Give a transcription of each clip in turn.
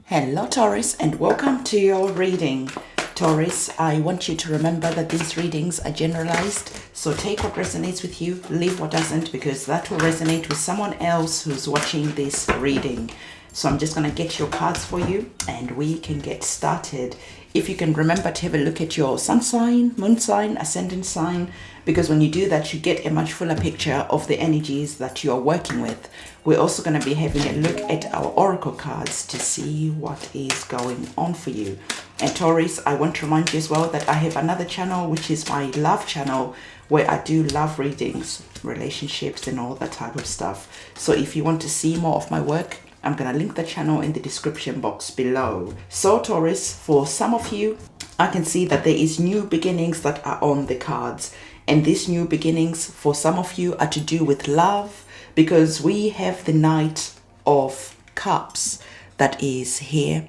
Hello Taurus, and welcome to your reading. Taurus, I want you to remember that these readings are generalized, so take what resonates with you, leave what doesn't, because that will resonate with someone else who's watching this reading. So I'm just going to get your cards for you and we can get started. If you can remember to have a look at your sun sign, moon sign, ascendant sign, because when you do that, you get a much fuller picture of the energies that you're working with. We're also going to be having a look at our oracle cards to see what is going on for you. And Taurus, I want to remind you as well that I have another channel, which is my love channel, where I do love readings, relationships, and all that type of stuff. So if you want to see more of my work, I'm going to link the channel in the description box below. So Taurus, for some of you, I can see that there is new beginnings that are on the cards. And these new beginnings for some of you are to do with love, because we have the Knight of Cups that is here.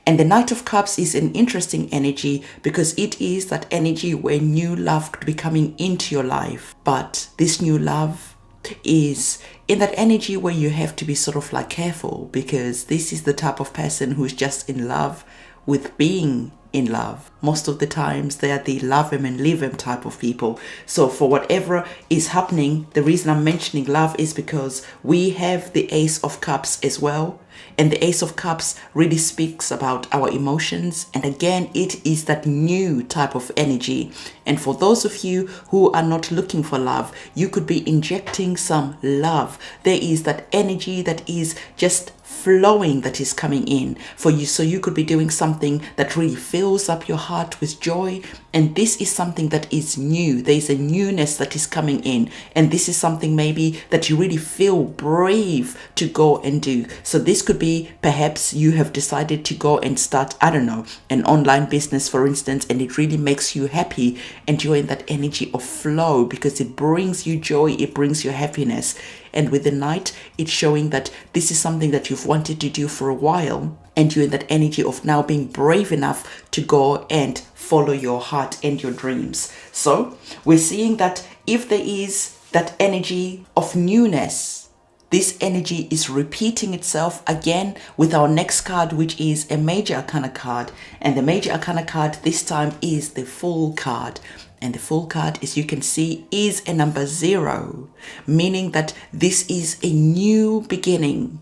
And the Knight of Cups is an interesting energy because it is that energy where new love could be coming into your life. But this new love is in that energy where you have to be sort of like careful, because this is the type of person who's just in love with being in love. Most of the times they are the love him and leave him type of people. So for whatever is happening, the reason I'm mentioning love is because we have the Ace of Cups as well. And the Ace of Cups really speaks about our emotions. And again, it is that new type of energy. And for those of you who are not looking for love, you could be injecting some love. There is that energy that is just flowing that is coming in for you. So you could be doing something that really fills up your heart with joy. And this is something that is new. There is a newness that is coming in. And this is something maybe that you really feel brave to go and do. So this could be perhaps you have decided to go and start, I don't know, an online business, for instance, and it really makes you happy and you're in that energy of flow because it brings you joy, it brings you happiness. And with the Knight, it's showing that this is something that you've wanted to do for a while, and you're in that energy of now being brave enough to go and follow your heart and your dreams. So we're seeing that if there is that energy of newness, this energy is repeating itself again with our next card, which is a Major Arcana card. And the Major Arcana card this time is the Fool card. And the Fool card, as you can see, is a number 0, meaning that this is a new beginning.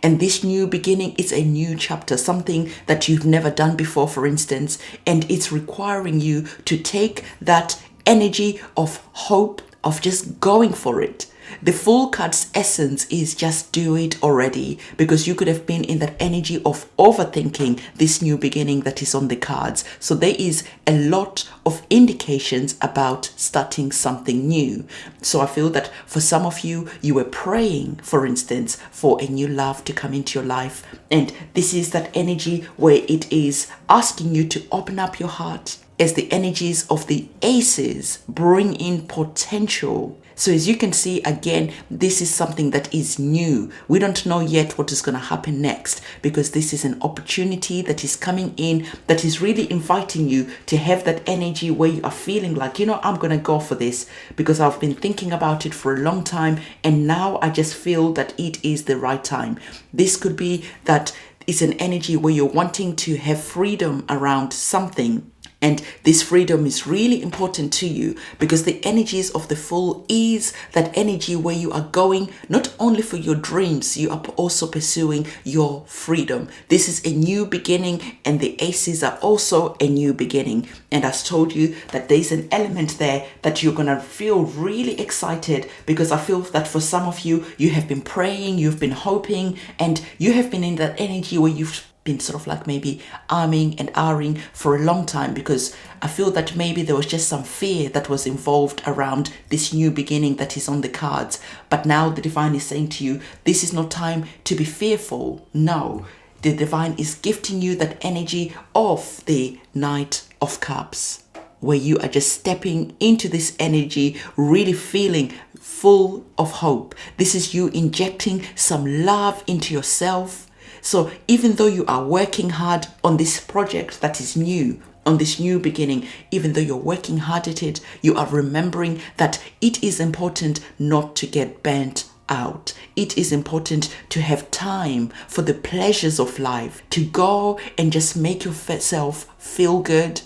And this new beginning is a new chapter, something that you've never done before, for instance, and it's requiring you to take that energy of hope, of just going for it. The Fool card's essence is just do it already, because you could have been in that energy of overthinking this new beginning that is on the cards. So there is a lot of indications about starting something new. So I feel that for some of you, you were praying, for instance, for a new love to come into your life. And this is that energy where it is asking you to open up your heart, as the energies of the aces bring in potential. So as you can see, again, this is something that is new. We don't know yet what is going to happen next, because this is an opportunity that is coming in that is really inviting you to have that energy where you are feeling like, I'm going to go for this because I've been thinking about it for a long time. And now I just feel that it is the right time. This could be that it's an energy where you're wanting to have freedom around something. And this freedom is really important to you, because the energies of the Fool is that energy where you are going not only for your dreams, you are also pursuing your freedom. This is a new beginning, and the aces are also a new beginning. And I've told you that there's an element there that you're going to feel really excited, because I feel that for some of you, you have been praying, you've been hoping, and you have been in that energy where you've been sort of like maybe arming and ahhing for a long time, because I feel that maybe there was just some fear that was involved around this new beginning that is on the cards. But now the Divine is saying to you, this is not time to be fearful. No, the Divine is gifting you that energy of the Knight of Cups, where you are just stepping into this energy, really feeling full of hope. This is you injecting some love into yourself. So even though you are working hard on this project that is new, on this new beginning, even though you're working hard at it, you are remembering that it is important not to get burnt out. It is important to have time for the pleasures of life, to go and just make yourself feel good.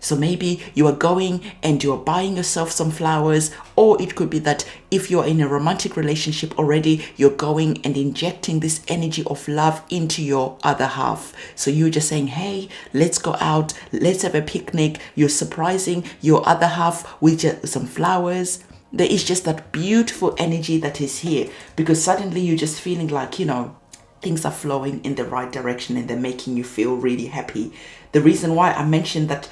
So maybe you are going and you're buying yourself some flowers, or it could be that if you're in a romantic relationship already, you're going and injecting this energy of love into your other half. So you're just saying, hey, let's go out, let's have a picnic. You're surprising your other half with just some flowers. There is just that beautiful energy that is here, because suddenly you're just feeling like, things are flowing in the right direction and they're making you feel really happy. The reason why I mentioned that,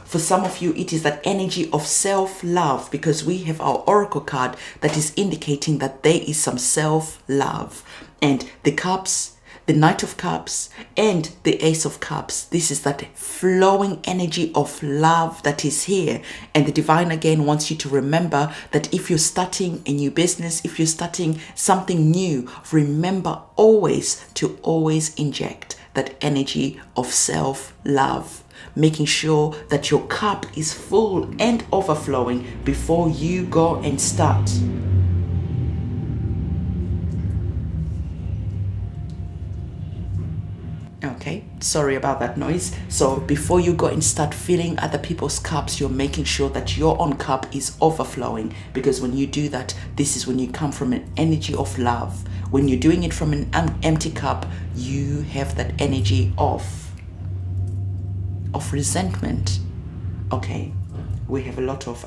for some of you, it is that energy of self-love, because we have our oracle card that is indicating that there is some self-love. And the cups, the Knight of Cups and the Ace of Cups, this is that flowing energy of love that is here. And the divine again wants you to remember that if you're starting a new business, if you're starting something new, remember always to always inject that energy of self-love, making sure that your cup is full and overflowing before you go and start. Okay, sorry about that noise. So before you go and start filling other people's cups, you're making sure that your own cup is overflowing, because when you do that, this is when you come from an energy of love. When you're doing it from an empty cup, you have that energy of resentment. Okay, we have a lot of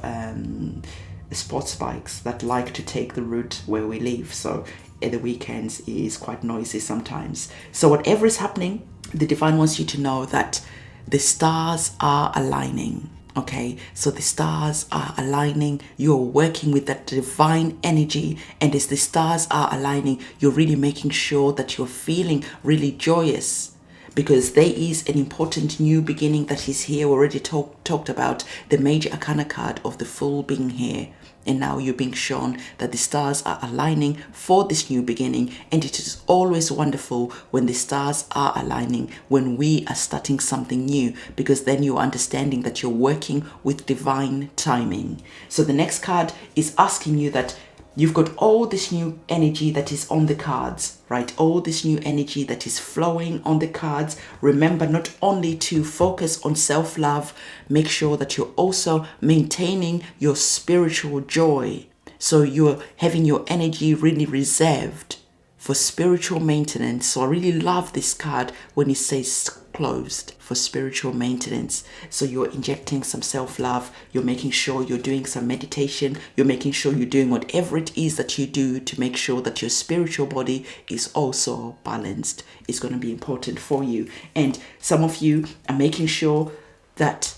sports bikes that like to take the route where we live, so at the weekends is quite noisy sometimes. So whatever is happening, the divine wants you to know that the stars are aligning. Okay, so the stars are aligning. You're working with that divine energy, and as the stars are aligning, you're really making sure that you're feeling really joyous, because there is an important new beginning that is here. We already talked about the major arcana card of the Fool being here. And now you're being shown that the stars are aligning for this new beginning. And it is always wonderful when the stars are aligning, when we are starting something new, because then you're understanding that you're working with divine timing. So the next card is asking you that you've got all this new energy that is on the cards, right? All this new energy that is flowing on the cards. Remember not only to focus on self-love, make sure that you're also maintaining your spiritual joy. So you're having your energy really reserved for spiritual maintenance. So I really love this card when it says closed for spiritual maintenance. So you're injecting some self-love, you're making sure you're doing some meditation, you're making sure you're doing whatever it is that you do to make sure that your spiritual body is also balanced. It's going to be important for you. And some of you are making sure that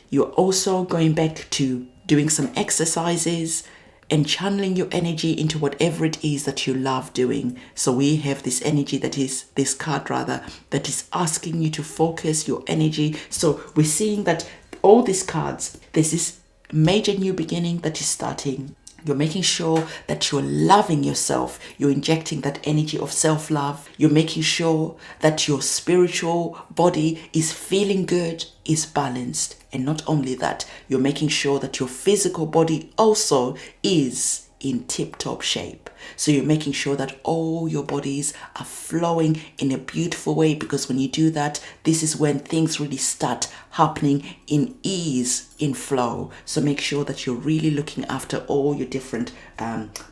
you're also going back to doing some exercises and channeling your energy into whatever it is that you love doing. So we have this energy that is, this card rather, that is asking you to focus your energy. So we're seeing that all these cards, there's this major new beginning that is starting. You're making sure that you're loving yourself. You're injecting that energy of self-love. You're making sure that your spiritual body is feeling good, is balanced. And not only that, you're making sure that your physical body also is in tip-top shape. So you're making sure that all your bodies are flowing in a beautiful way, because when you do that, this is when things really start happening in ease, in flow. So make sure that you're really looking after all your different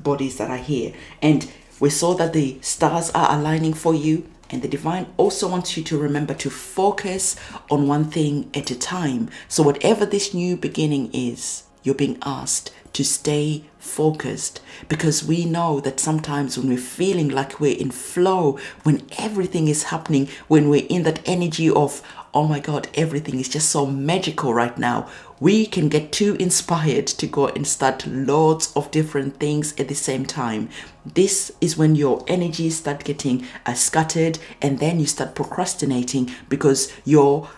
bodies that are here. And we saw that the stars are aligning for you. And the divine also wants you to remember to focus on one thing at a time. So whatever this new beginning is, you're being asked to stay focused, because we know that sometimes when we're feeling like we're in flow, when everything is happening, when we're in that energy of, oh my God, everything is just so magical right now, we can get too inspired to go and start loads of different things at the same time. This is when your energies start getting scattered, and then you start procrastinating because your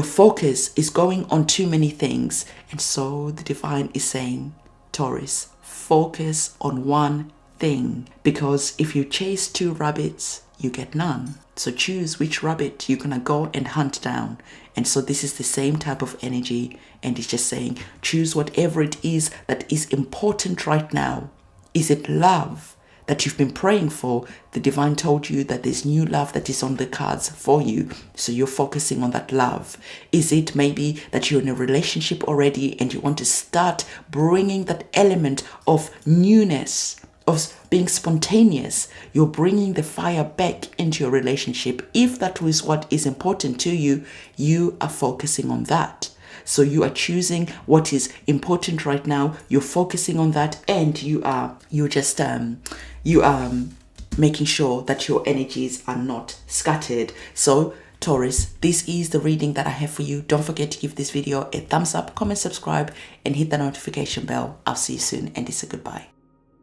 focus is going on too many things. And so the divine is saying, Taurus, focus on one thing, because if you chase two rabbits, you get none. So choose which rabbit you're gonna go and hunt down. And so this is the same type of energy, and it's just saying, choose whatever it is that is important right now. Is it love that you've been praying for, the divine told you that there's new love that is on the cards for you. So you're focusing on that love. Is it maybe that you're in a relationship already and you want to start bringing that element of newness, of being spontaneous? You're bringing the fire back into your relationship. If that is what is important to you, you are focusing on that. So you are choosing what is important right now. You're focusing on that, and you are making sure that your energies are not scattered. So Taurus, this is the reading that I have for you. Don't forget to give this video a thumbs up, comment, subscribe, and hit the notification bell. I'll see you soon, and it's a goodbye.